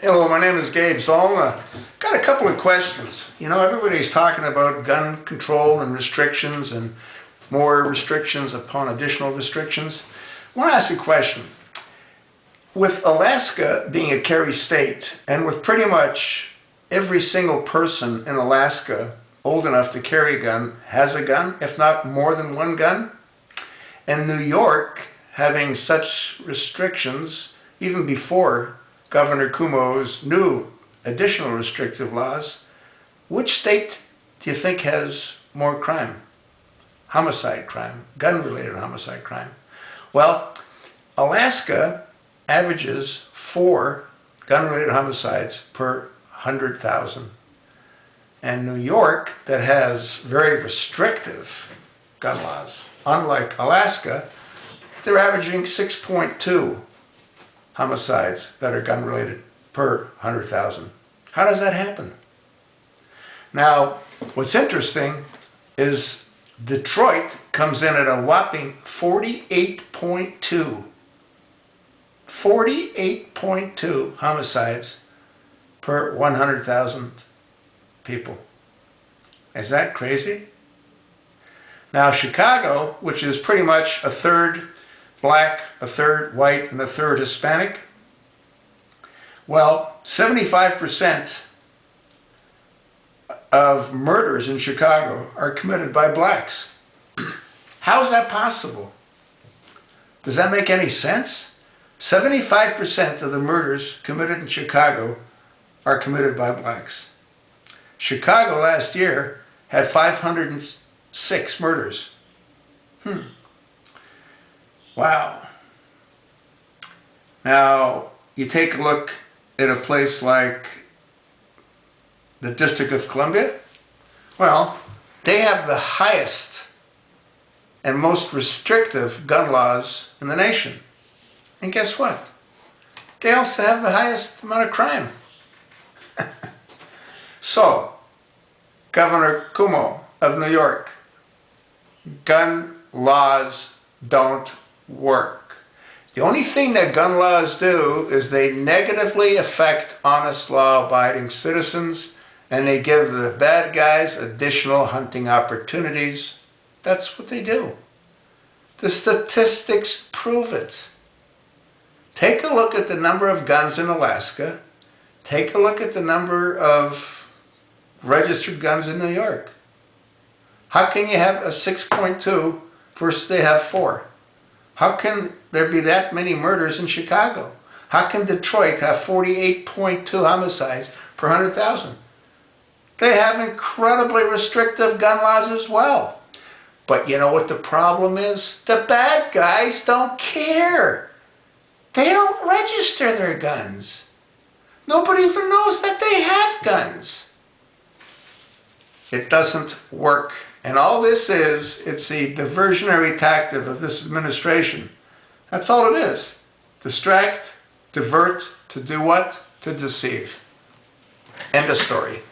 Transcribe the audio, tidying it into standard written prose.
Hello, my name is Gabe Zollner. Got a couple of questions. You know, everybody's talking about gun control and restrictions and more restrictions upon additional restrictions. I want to ask you a question. With Alaska being a carry state, and with pretty much every single person in Alaska old enough to carry a gun has a gun, if not more than one gun, and New York having such restrictions even before Governor Cuomo's new additional restrictive laws, which state do you think has more crime? Homicide crime, gun-related homicide crime. Well, Alaska averages 4 gun-related homicides per 100,000. And New York, that has very restrictive gun laws, unlike Alaska, they're averaging 6.2 homicides that are gun-related per 100,000. How does that happen? Now, what's interesting is Detroit comes in at a whopping 48.2 homicides per 100,000 people. Is that crazy? Now, Chicago, which is pretty much a third black, a third white, and a third Hispanic, well, 75% of murders in Chicago are committed by blacks. How is that possible? Does that make any sense? 75% of the murders committed in Chicago are committed by blacks. Chicago last year had 506 murders. Wow. Now, you take a look at a place like the District of Columbia. Well, they have the highest and most restrictive gun laws in the nation. And guess what? They also have the highest amount of crime. So, Governor Cuomo of New York, gun laws don't work. The only thing that gun laws do is they negatively affect honest, law-abiding citizens, and they give the bad guys additional hunting opportunities. That's what they do. The statistics prove it. Take a look at the number of guns in Alaska. Take a look at the number of registered guns in New York. How can you have a 6.2 versus they have 4? How can there be that many murders in Chicago? How can Detroit have 48.2 homicides per 100,000? They have incredibly restrictive gun laws as well. But you know what the problem is? The bad guys don't care. They don't register their guns. Nobody even knows that they have guns. It doesn't work. And all this is, it's the diversionary tactic of this administration. That's all it is. Distract, divert, to do what? To deceive. End of story.